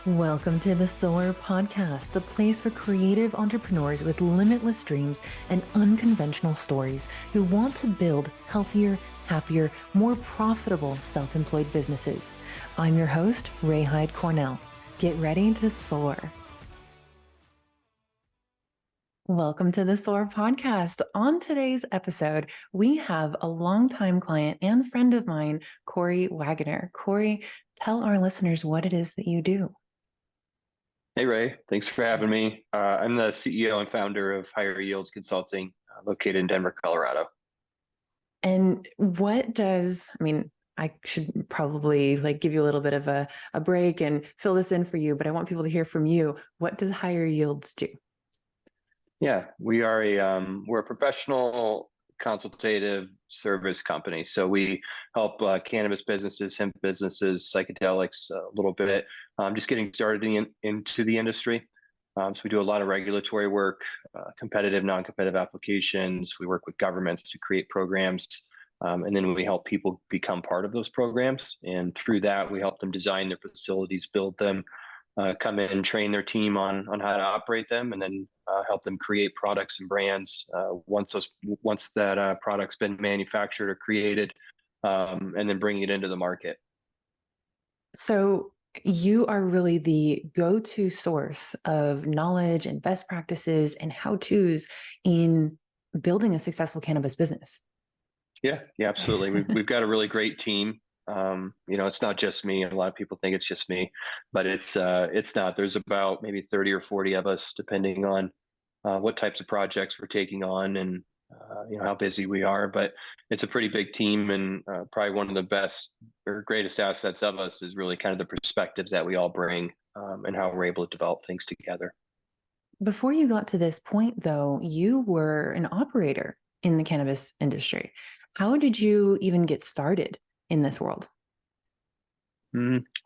Welcome to the Soar Podcast, the place for creative entrepreneurs with limitless dreams and unconventional stories who want to build healthier, happier, more profitable self-employed businesses. I'm your host, Ray Hyde Cornell. Get ready to soar. Welcome to the Soar Podcast. On today's episode, we have a longtime client and friend of mine, Cory Waggoner. Cory, tell our listeners what it is that you do. Hey, Ray. Thanks for having me. I'm the CEO and founder of Higher Yields Consulting, located in Denver, Colorado. And I should probably give you a little bit of a break and fill this in for you, but I want people to hear from you. What does Higher Yields do? Yeah, we're a professional consultative service company. So we help cannabis businesses, hemp businesses, psychedelics a little bit. Just getting started into the industry. So we do a lot of regulatory work, competitive, non-competitive applications. We work with governments to create programs. And then we help people become part of those programs. And through that, we help them design their facilities, build them, come in and train their team on how to operate them, and then help them create products and brands once that product's been manufactured or created, and then bring it into the market. So you are really the go-to source of knowledge and best practices and how-tos in building a successful cannabis business. Yeah, absolutely. We've got a really great team. It's not just me. A lot of people think it's just me, but it's not. There's about maybe 30 or 40 of us, depending on what types of projects we're taking on and how busy we are. But it's a pretty big team, and probably one of the best or greatest assets of us is really kind of the perspectives that we all bring, and how we're able to develop things together. Before you got to this point, though, you were an operator in the cannabis industry. How did you even get started in this world?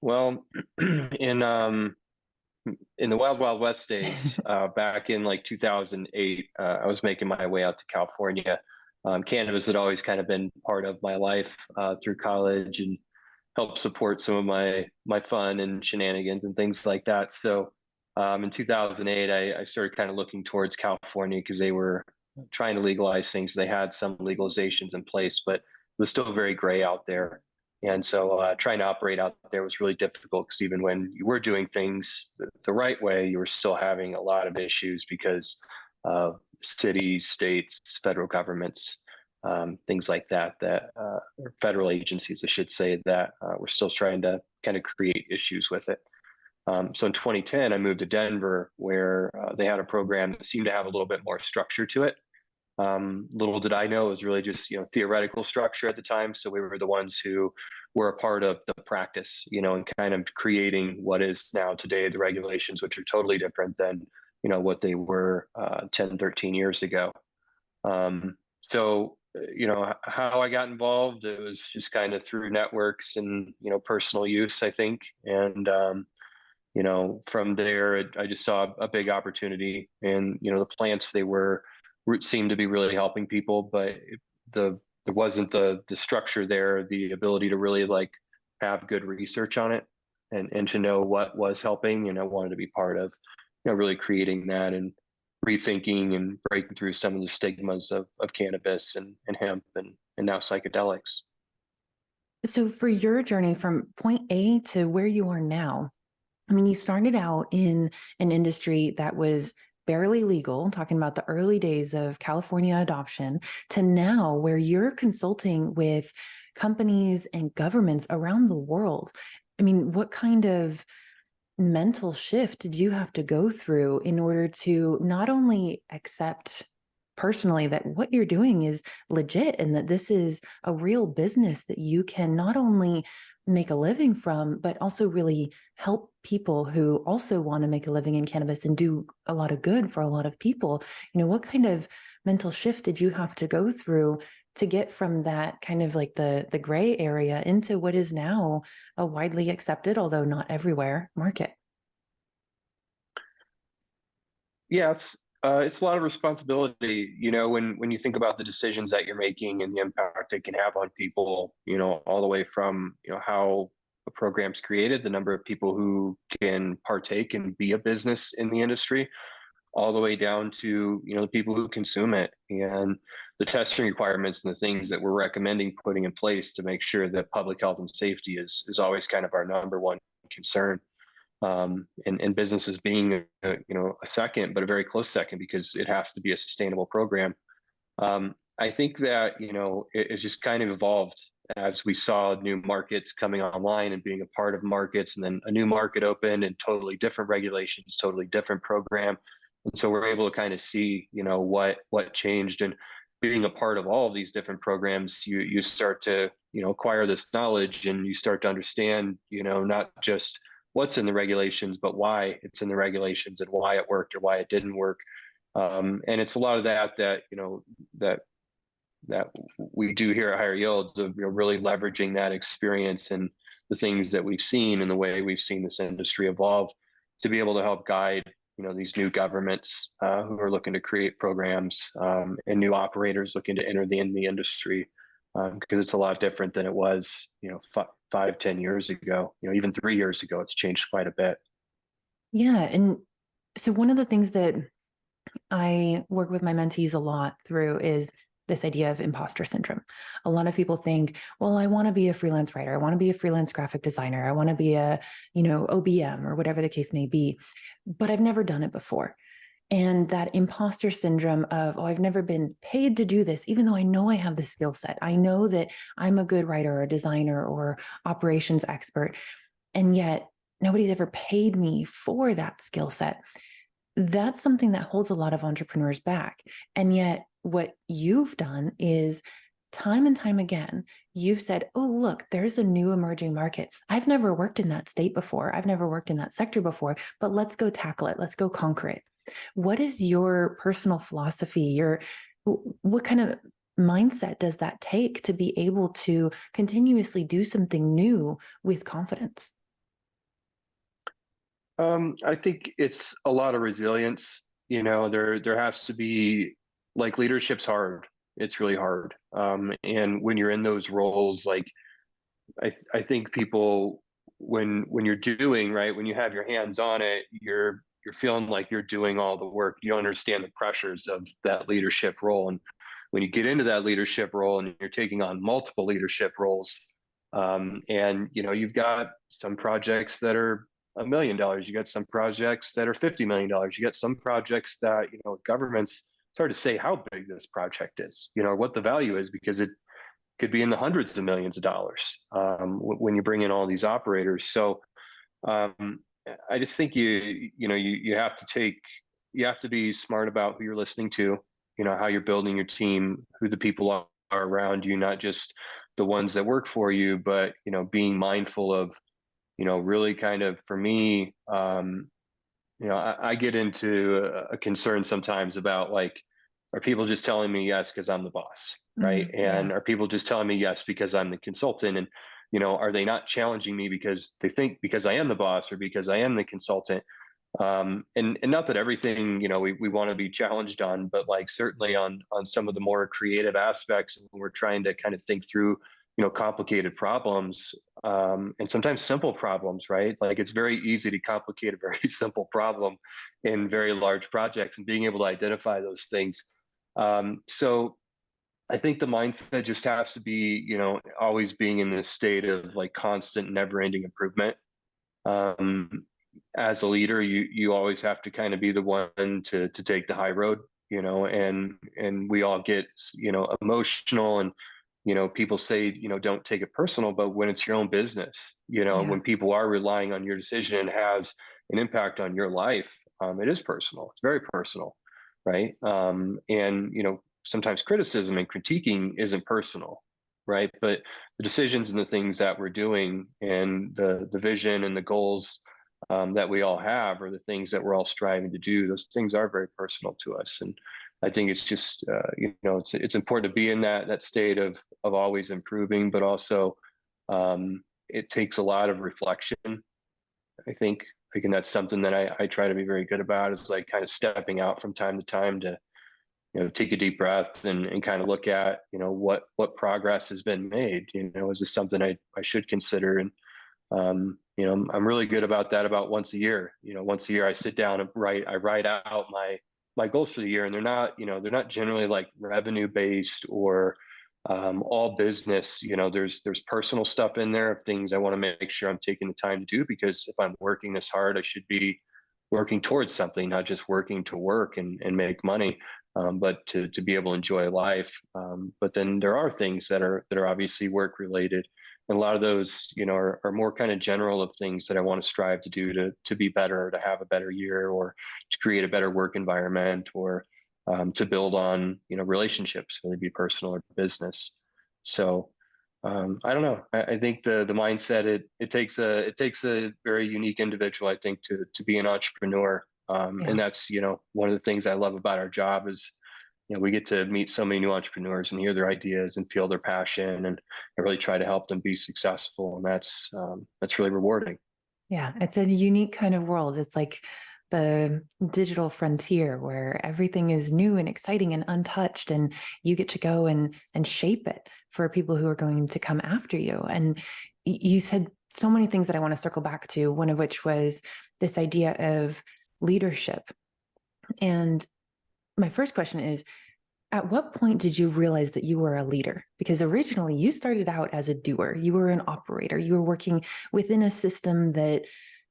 Well, in the Wild Wild West days, back in like 2008, I was making my way out to California. Cannabis had always kind of been part of my life through college and helped support some of my fun and shenanigans and things like that. So in 2008, I started kind of looking towards California because they were trying to legalize things. They had some legalizations in place, but it was still very gray out there. And so trying to operate out there was really difficult because even when you were doing things the right way, you were still having a lot of issues because of cities, states, federal governments, things like that, or federal agencies, I should say, that we're still trying to kind of create issues with it. So in 2010, I moved to Denver, where they had a program that seemed to have a little bit more structure to it. Little did I know it was really just theoretical structure at the time. So we were the ones who were a part of the practice, and kind of creating what is now today the regulations, which are totally different than what they were 10, 13 years ago. So how I got involved, it was just kind of through networks and personal use, I think, and from there I just saw a big opportunity, and the plants seemed to be really helping people, but there wasn't the structure there, the ability to really have good research on it and to know what was helping. And I wanted to be part of really creating that and rethinking and breaking through some of the stigmas of cannabis and hemp and now psychedelics. So for your journey from point A to where you are now, you started out in an industry that was barely legal, talking about the early days of California adoption, to now where you're consulting with companies and governments around the world. What kind of mental shift did you have to go through in order to not only accept personally that what you're doing is legit and that this is a real business that you can not only make a living from, but also really help people who also want to make a living in cannabis and do a lot of good for a lot of people? What kind of mental shift did you have to go through to get from that kind of like the gray area into what is now a widely accepted, although not everywhere, market? Yeah, it's a lot of responsibility, when you think about the decisions that you're making and the impact it can have on people, all the way from, how programs created, the number of people who can partake and be a business in the industry, all the way down to the people who consume it, and the testing requirements and the things that we're recommending putting in place to make sure that public health and safety is always kind of our number one concern. And businesses being a second, but a very close second, because it has to be a sustainable program. I think that it's just kind of evolved as we saw new markets coming online and being a part of markets, and then a new market opened and totally different regulations, totally different program. And so we're able to kind of see what changed, and being a part of all of these different programs, you start to acquire this knowledge, and you start to understand not just what's in the regulations, but why it's in the regulations and why it worked or why it didn't work. And it's a lot of that that we do here at Higher Yields, of really leveraging that experience and the things that we've seen and the way we've seen this industry evolve, to be able to help guide these new governments who are looking to create programs, and new operators looking to enter in the industry, because it's a lot different than it was 5-10 years ago. Even 3 years ago, it's changed quite a bit. Yeah. And so one of the things that I work with my mentees a lot through is this idea of imposter syndrome. A lot of people think, well, I want to be a freelance writer. I want to be a freelance graphic designer. I want to be a, OBM, or whatever the case may be, but I've never done it before. And that imposter syndrome of, oh, I've never been paid to do this, even though I know I have the skill set. I know that I'm a good writer or a designer or operations expert, and yet nobody's ever paid me for that skill set. That's something that holds a lot of entrepreneurs back. And yet what you've done is, time and time again, you've said, oh, look, there's a new emerging market. I've never worked in that state before. I've never worked in that sector before, but let's go tackle it. Let's go conquer it. What is your personal philosophy? What kind of mindset does that take to be able to continuously do something new with confidence? I think it's a lot of resilience. There has to be, like, leadership's hard. It's really hard. And when you're in those roles, like, I think people, when you're doing right, when you have your hands on it, you're feeling like you're doing all the work. You don't understand the pressures of that leadership role. And when you get into that leadership role and you're taking on multiple leadership roles, and you've got some projects that are $1 million, you got some projects that are $50 million, you got some projects that with governments, it's hard to say how big this project is, what the value is, because it could be in the hundreds of millions of dollars, when you bring in all these operators. So I just think you have to be smart about who you're listening to, how you're building your team, who the people are around you, not just the ones that work for you, but being mindful of really kind of, for me, I get into a concern sometimes about, like, are people just telling me yes because I'm the boss, right? And are people just telling me yes because I'm the consultant? And are they not challenging me because they think because I am the boss or because I am the consultant? And not that everything we want to be challenged on, but, like, certainly on some of the more creative aspects, when we're trying to kind of think through complicated problems, and sometimes simple problems, right? Like, it's very easy to complicate a very simple problem in very large projects, and being able to identify those things. So I think the mindset just has to be always being in this state of, like, constant, never-ending improvement. As a leader, you always have to kind of be the one to take the high road, and we all get emotional, and people say don't take it personal, but when it's your own business, when people are relying on your decision and has an impact on your life, it is personal. It's very personal, right? And sometimes criticism and critiquing isn't personal, right? But the decisions and the things that we're doing, and the vision and the goals that we all have, or the things that we're all striving to do, those things are very personal to us. And I think it's just it's important to be in that state of always improving, but also it takes a lot of reflection, I think. And that's something that I try to be very good about, is, like, kind of stepping out from time to time to take a deep breath and kind of look at what progress has been made. Is this something I should consider? And I'm really good about that about once a year. Once a year I sit down and write out my goals for the year, and they're not generally like revenue based or all business. There's personal stuff in there of things I want to make sure I'm taking the time to do, because if I'm working this hard, I should be working towards something, not just working to work and make money, but to be able to enjoy life. But then there are things that are obviously work related, and a lot of those, are more kind of general of things that I want to strive to do to be better, to have a better year, or to create a better work environment, or to build on, relationships, whether it be personal or business. So I don't know. I think the mindset, it takes a very unique individual, I think, to be an entrepreneur. Yeah. And that's, one of the things I love about our job is, we get to meet so many new entrepreneurs and hear their ideas and feel their passion, and really try to help them be successful. And that's really rewarding. Yeah, it's a unique kind of world. It's like the digital frontier where everything is new and exciting and untouched, and you get to go and shape it for people who are going to come after you. And you said so many things that I want to circle back to, one of which was this idea of leadership. And my first question is, at what point did you realize that you were a leader? Because originally you started out as a doer, you were an operator, you were working within a system that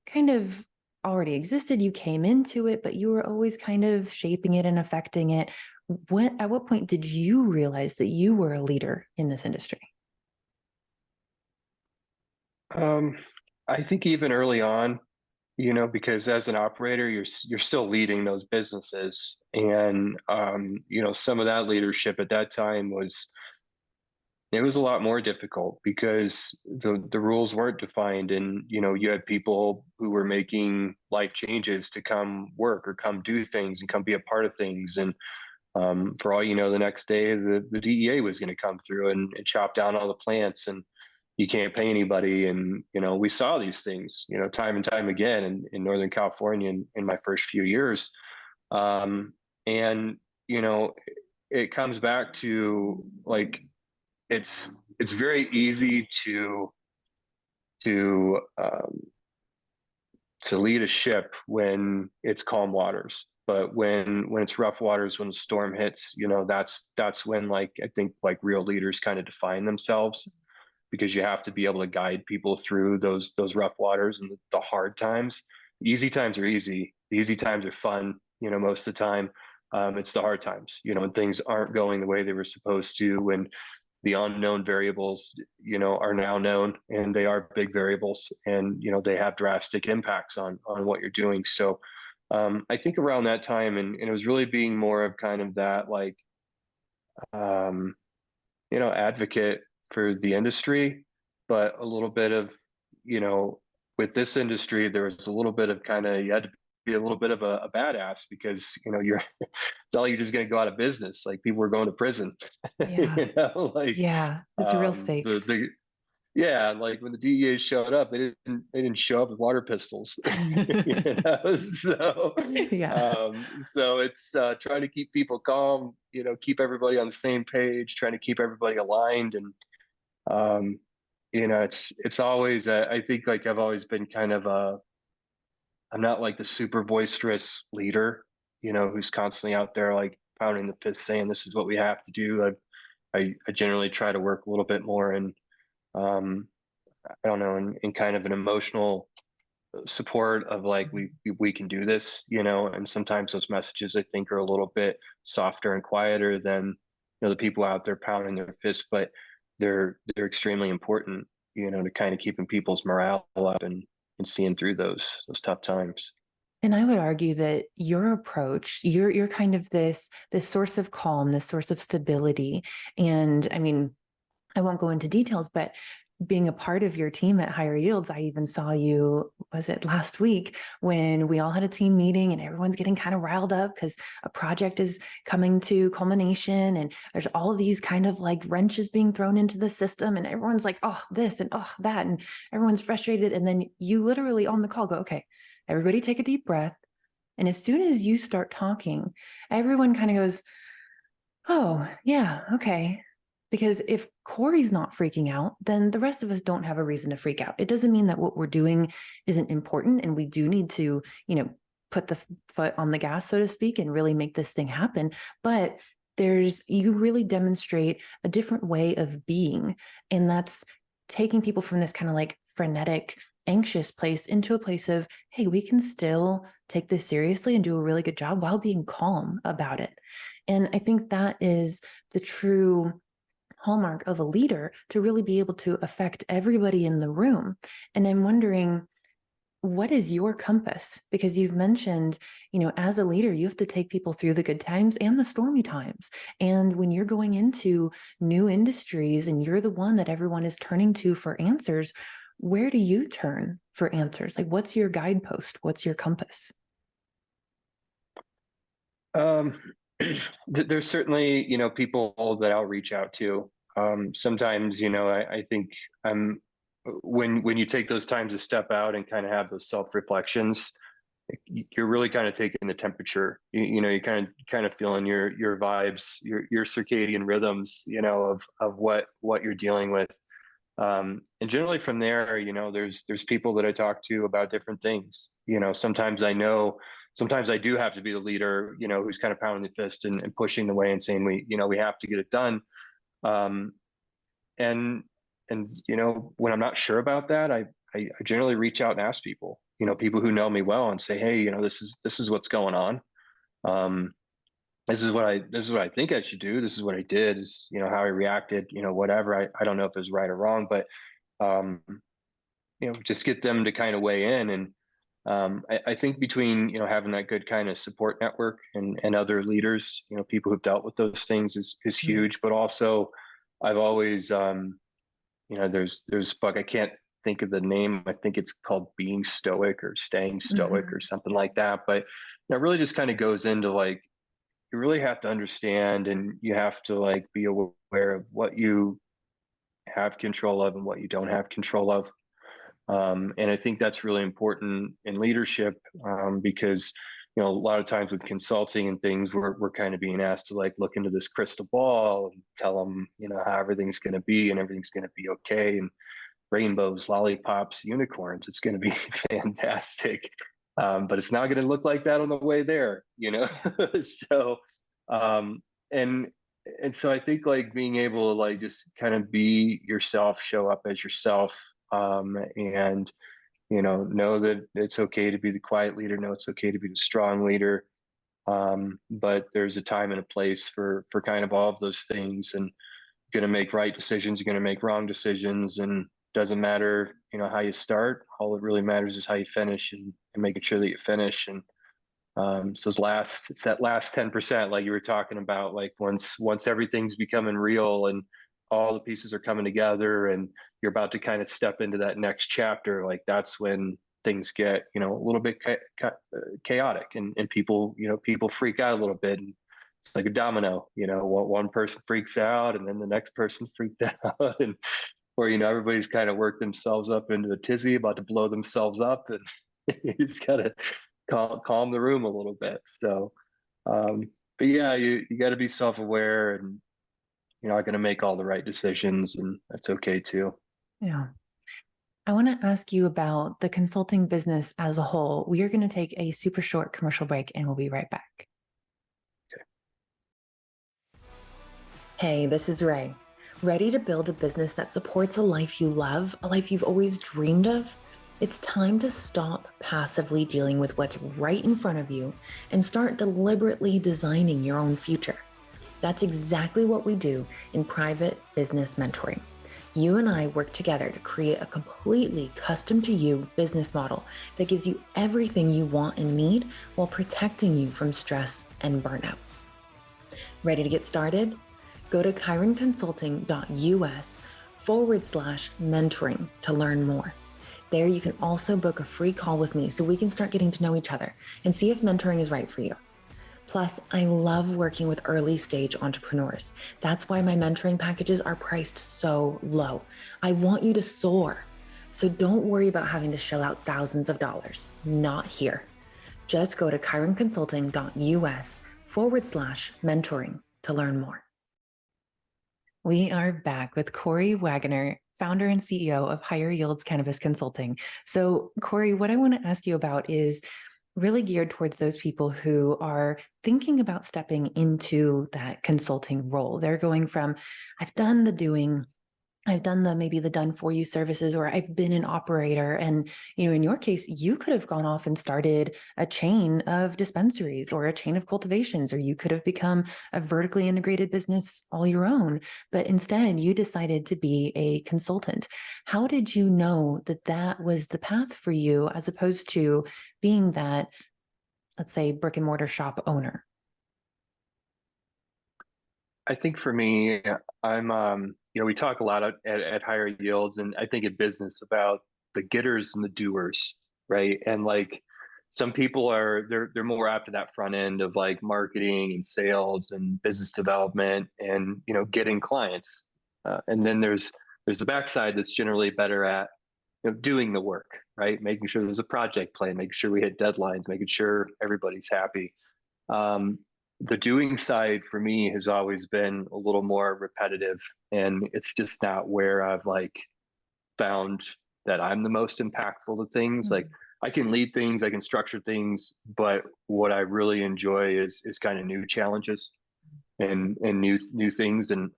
kind of already existed. You came into it, but you were always kind of shaping it and affecting it. At what point did you realize that you were a leader in this industry? Um, I think even early on, because as an operator, you're still leading those businesses, and some of that leadership at that time was a lot more difficult, because the rules weren't defined, and you had people who were making life changes to come work or come do things and come be a part of things. And for all you know, the next day the DEA was going to come through and chop down all the plants, and you can't pay anybody. And we saw these things, time and time again in Northern California in my first few years. And it comes back to, like, it's very easy to um, to lead a ship when it's calm waters, but when it's rough waters, when the storm hits, that's when, like, I think, like, real leaders kind of define themselves, because you have to be able to guide people through those rough waters and the hard times. The easy times are easy. The easy times are fun, most of the time. It's the hard times, when things aren't going the way they were supposed to, when the unknown variables, are now known, and they are big variables, and they have drastic impacts on what you're doing. So I think around that time, and it was really being more of kind of that, like, um, advocate for the industry, but a little bit of, you know, with this industry, there was a little bit of kind of, you had to be a little bit of a badass, because, you're, it's not like you're just going to go out of business. Like, people were going to prison, Yeah. like, Yeah. It's real the, stakes. the, yeah, like when the DEA showed up, they didn't show up with water pistols, so Yeah. it's trying to keep people calm, keep everybody on the same page, trying to keep everybody aligned. And um, it's always, I think, like, I've always been kind of I'm not like the super boisterous leader, who's constantly out there, like, pounding the fist saying this is what we have to do. I generally try to work a little bit more in, um, I don't know, in kind of an emotional support of, like, we can do this, and sometimes those messages, I think, are a little bit softer and quieter than, the people out there pounding their fists, but they're extremely important, to kind of keeping people's morale up, and seeing through those tough times. And I would argue that your approach, you're kind of this source of calm, this source of stability. And I mean, I won't go into details, but being a part of your team at Higher Yields, I even saw you, was it last week, when we all had a team meeting and everyone's getting kind of riled up because a project is coming to culmination and there's all of these kind of like wrenches being thrown into the system, and everyone's like, oh, this and oh, that, and everyone's frustrated. And then you literally on the call go, okay, everybody take a deep breath. And as soon as you start talking, everyone kind of goes, oh, yeah, okay. Because if Cory's not freaking out, then the rest of us don't have a reason to freak out. It doesn't mean that what we're doing isn't important, and we do need to, put the foot on the gas, so to speak, and really make this thing happen. But you really demonstrate a different way of being. And that's taking people from this kind of like frenetic, anxious place into a place of, hey, we can still take this seriously and do a really good job while being calm about it. And I think that is the true hallmark of a leader, to really be able to affect everybody in the room. And I'm wondering, what is your compass? Because you've mentioned, as a leader, you have to take people through the good times and the stormy times. And when you're going into new industries and you're the one that everyone is turning to for answers, where do you turn for answers? Like, what's your guidepost? What's your compass? There's certainly, people that I'll reach out to. Sometimes, I think when you take those times to step out and kind of have those self-reflections, you're really kind of taking the temperature. You kind of feeling your vibes, your circadian rhythms, of what you're dealing with. And generally from there, there's people that I talk to about different things. Sometimes I do have to be the leader, who's kind of pounding the fist and pushing the way and saying, we have to get it done. Um, and, when I'm not sure about that, I generally reach out and ask people, people who know me well, and say, hey, this is what's going on. This is what I think I should do. This is what I did. This is, how I reacted, whatever. I don't know if it's right or wrong, but, just get them to kind of weigh in. And I think between, having that good kind of support network and other leaders, people who've dealt with those things is huge. But also I've always, there's a book, I can't think of the name. I think it's called Being Stoic or Staying Stoic or something like that. But it really just kind of goes into like, you really have to understand, and you have to like be aware of what you have control of and what you don't have control of. And I think that's really important in leadership, because a lot of times with consulting and things, we're kind of being asked to like look into this crystal ball and tell them how everything's going to be and everything's going to be okay, and rainbows, lollipops, unicorns. It's going to be fantastic. But it's not going to look like that on the way there, so, and so I think like being able to like just kind of be yourself, show up as yourself, and know that it's okay to be the quiet leader, know it's okay to be the strong leader, but there's a time and a place for kind of all of those things. And you're going to make right decisions, you're going to make wrong decisions, and doesn't matter how you start. All that really matters is how you finish, and making sure that you finish. And so it's that last 10%, like you were talking about, like once everything's becoming real and all the pieces are coming together and you're about to kind of step into that next chapter, like that's when things get a little bit chaotic, and people people freak out a little bit, and it's like a domino. One person freaks out and then the next person's freaked out, and or everybody's kind of worked themselves up into a tizzy, about to blow themselves up, and you just gotta calm the room a little bit. So, but yeah, you got to be self-aware, and you're not going to make all the right decisions, and that's okay too. Yeah. I want to ask you about the consulting business as a whole. We are going to take a super short commercial break and we'll be right back. Okay. Hey, this is Ray. Ready to build a business that supports a life you love, a life you've always dreamed of? It's time to stop passively dealing with what's right in front of you and start deliberately designing your own future. That's exactly what we do in private business mentoring. You and I work together to create a completely custom to you business model that gives you everything you want and need while protecting you from stress and burnout. Ready to get started? Go to chironconsulting.us/mentoring to learn more. There you can also book a free call with me so we can start getting to know each other and see if mentoring is right for you. Plus, I love working with early stage entrepreneurs. That's why my mentoring packages are priced so low. I want you to soar. So don't worry about having to shell out thousands of dollars. Not here. Just go to chironconsulting.us/mentoring to learn more. We are back with Cory Waggoner, founder and CEO of Higher Yields Cannabis Consulting. So, Cory, what I want to ask you about is really geared towards those people who are thinking about stepping into that consulting role. They're going from, I've done the doing, I've done maybe the done for you services, or I've been an operator. And, in your case, you could have gone off and started a chain of dispensaries or a chain of cultivations, or you could have become a vertically integrated business all your own. But instead, you decided to be a consultant. How did you know that that was the path for you as opposed to being that, let's say, brick and mortar shop owner? I think for me, we talk a lot at Higher Yields, and I think in business about the getters and the doers, right? And like some people they're more apt to that front end of like marketing and sales and business development and getting clients, and then there's the backside that's generally better at doing the work, right? Making sure there's a project plan, making sure we hit deadlines, making sure everybody's happy. Um, the doing side for me has always been a little more repetitive, and it's just not where I've like found that I'm the most impactful to things. Like I can lead things, I can structure things, but what I really enjoy is kind of new challenges and new things. And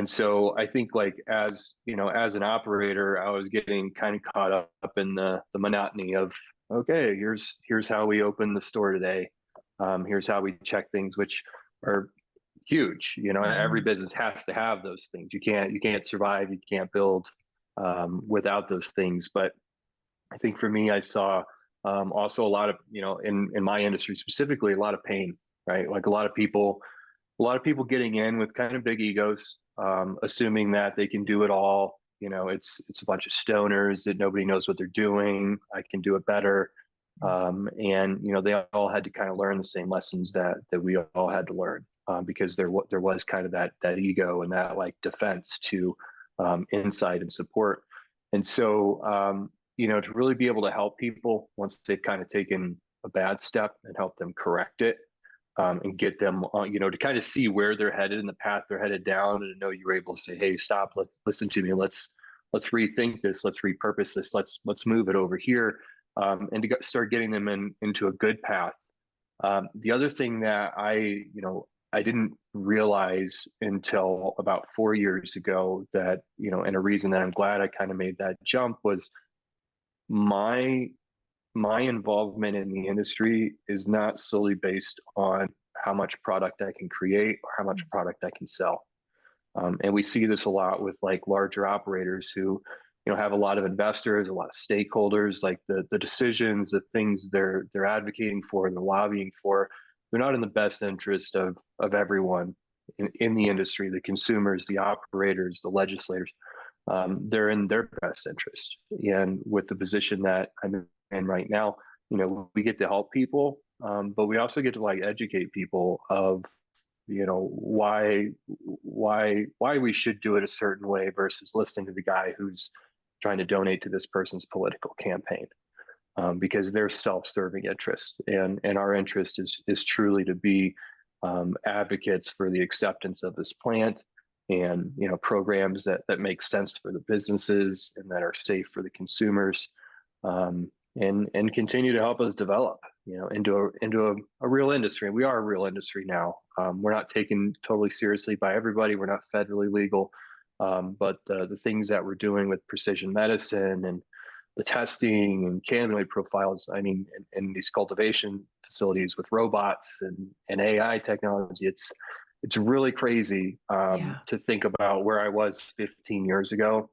so I think like as an operator, I was getting kind of caught up in the monotony of, okay, here's how we open the store today. Here's how we check things, which are huge. Every business has to have those things. You can't survive, you can't build without those things. But I think for me, I saw also a lot of, in my industry specifically, a lot of pain, right? Like a lot of people getting in with kind of big egos, assuming that they can do it all. It's a bunch of stoners that nobody knows what they're doing. I can do it better. And they all had to kind of learn the same lessons that we all had to learn, because there was kind of that ego and that like defense to insight and support. And so to really be able to help people once they've kind of taken a bad step and help them correct it, and get them on, to kind of see where they're headed and the path they're headed down, and to know you were able to say, hey, stop, let's listen to me, let's rethink this, let's repurpose this, let's move it over here, and to start getting them into a good path. The other thing that I didn't realize until about 4 years ago that, and a reason that I'm glad I kind of made that jump was my involvement in the industry is not solely based on how much product I can create or how much product I can sell. And we see this a lot with like larger operators who, have a lot of investors, a lot of stakeholders. Like the decisions, the things they're advocating for and they're lobbying for, they're not in the best interest of everyone in the industry, the consumers, the operators, the legislators. They're in their best interest. And with the position that I'm in right now, we get to help people, but we also get to like educate people of, why we should do it a certain way versus listening to the guy who's trying to donate to this person's political campaign, because they're self-serving interest, and our interest is truly to be advocates for the acceptance of this plant, and programs that make sense for the businesses and that are safe for the consumers, and continue to help us develop into a real industry. We are a real industry now. We're not taken totally seriously by everybody. We're not federally legal, but the things that we're doing with precision medicine and the testing and cannabinoid profiles, I mean, in these cultivation facilities with robots and AI technology, it's really crazy to think about where I was 15 years ago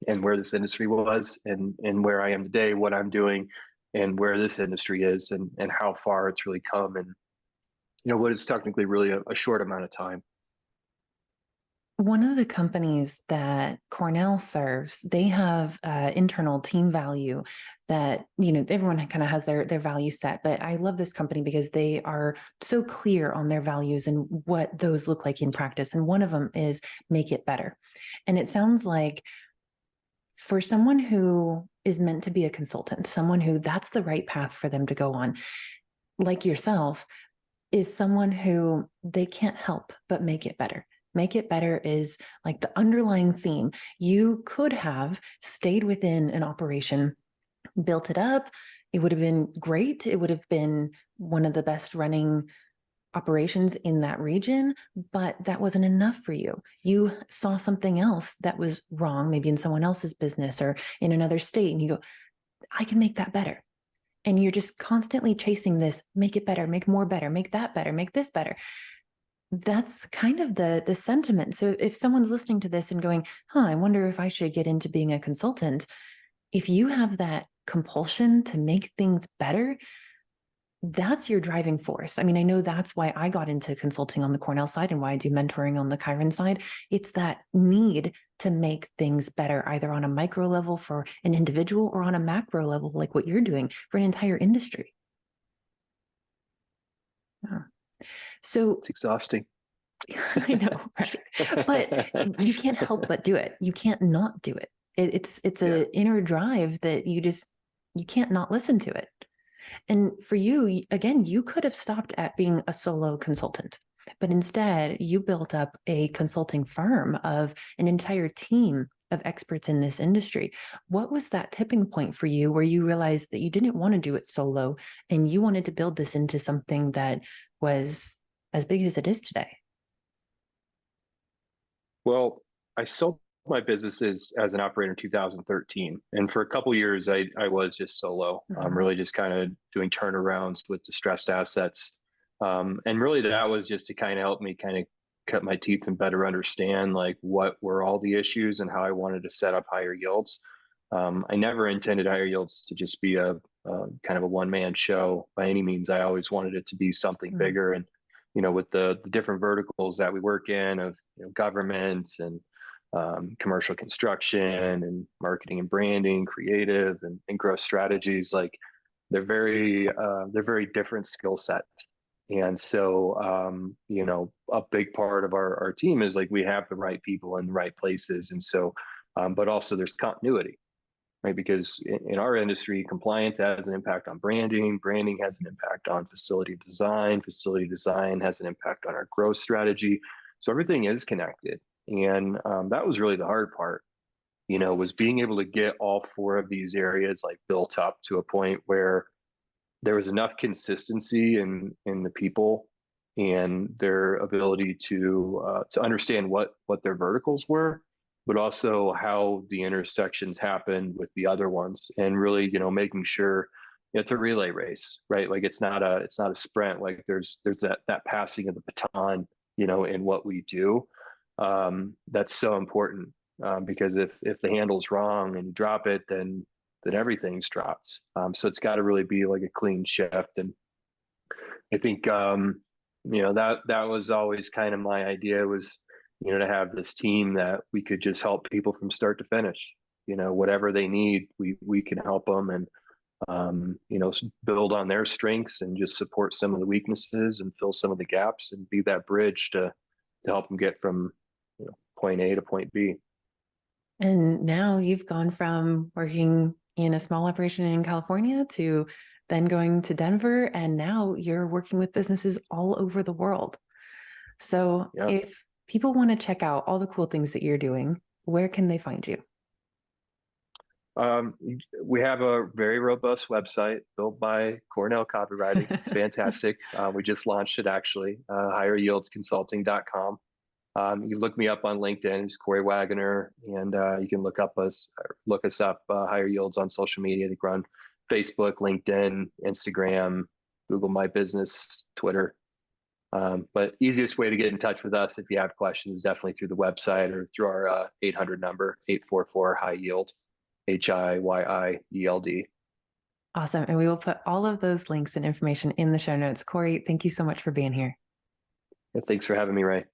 and where this industry was, and where I am today, what I'm doing, and where this industry is, and how far it's really come, and what is technically really a short amount of time. One of the companies that Cornell serves, they have internal team value that, everyone kind of has their value set. But I love this company because they are so clear on their values and what those look like in practice. And one of them is make it better. And it sounds like for someone who is meant to be a consultant, someone who that's the right path for them to go on, like yourself, is someone who they can't help but make it better. Make it better is like the underlying theme. You could have stayed within an operation, built it up. It would have been great. It would have been one of the best running operations in that region, but that wasn't enough for you. You saw something else that was wrong, maybe in someone else's business or in another state, and you go, I can make that better. And you're just constantly chasing this, make it better, make more better, make that better, make this better. That's kind of the sentiment. So if someone's listening to this and going, I wonder if I should get into being a consultant, if you have that compulsion to make things better, that's your driving force. I mean, I know that's why I got into consulting on the Cornell side and why I do mentoring on the Chiron side. It's that need to make things better, either on a micro level for an individual or on a macro level, like what you're doing for an entire industry. Yeah. So It's exhausting. I know, right? But you can't help but do it. You can't not do it. It's an inner drive that you can't not listen to it. And for you, again, you could have stopped at being a solo consultant, but instead you built up a consulting firm of an entire team of experts in this industry. What was that tipping point for you where you realized that you didn't want to do it solo and you wanted to build this into something that was as big as it is today? Well, I sold my businesses as an operator in 2013. And for a couple of years, I was just solo, really just kind of doing turnarounds with distressed assets. And really that was just to kind of help me kind of cut my teeth and better understand like what were all the issues and how I wanted to set up higher yields. I never intended higher yields to just be a kind of a one-man show by any means. I always wanted it to be something bigger. And with the different verticals that we work in of government and commercial construction and marketing and branding, creative and growth strategies, like they're very different skill sets. And so a big part of our team is like we have the right people in the right places. And so but also there's continuity, right? Because in our industry, compliance has an impact on branding, branding has an impact on facility design has an impact on our growth strategy. So everything is connected. And that was really the hard part, was being able to get all four of these areas like built up to a point where there was enough consistency in the people and their ability to understand what their verticals were, but also how the intersections happened with the other ones, and really making sure it's a relay race, right? Like it's not a sprint. Like there's that passing of the baton, in what we do. That's so important, because if the handle's wrong and you drop it, then everything's dropped. So it's got to really be like a clean shift. And I think that was always kind of my idea, was to have this team that we could just help people from start to finish. Whatever they need, we can help them, and build on their strengths and just support some of the weaknesses and fill some of the gaps and be that bridge to help them get from point A to point B. And now you've gone from working in a small operation in California to then going to Denver, and now you're working with businesses all over the world. So if people want to check out all the cool things that you're doing, where can they find you? We have a very robust website built by Cornell Copywriting. It's fantastic. We just launched it actually, higheryieldsconsulting.com. You can look me up on LinkedIn. It's Cory Waggoner, and you can look us up, Higher Yields, on social media. I think we're on Facebook, LinkedIn, Instagram, Google My Business, Twitter. But easiest way to get in touch with us if you have questions is definitely through the website or through our 800 number, 844 High Yield, HIYIELD. Awesome. And we will put all of those links and information in the show notes. Cory, thank you so much for being here. Yeah, thanks for having me, Ray.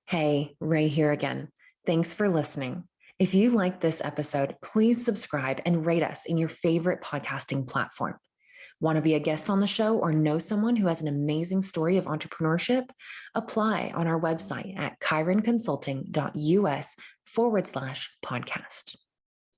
Hey, Ray here again. Thanks for listening. If you liked this episode, please subscribe and rate us in your favorite podcasting platform. Want to be a guest on the show or know someone who has an amazing story of entrepreneurship? Apply on our website at chironconsulting.us/podcast.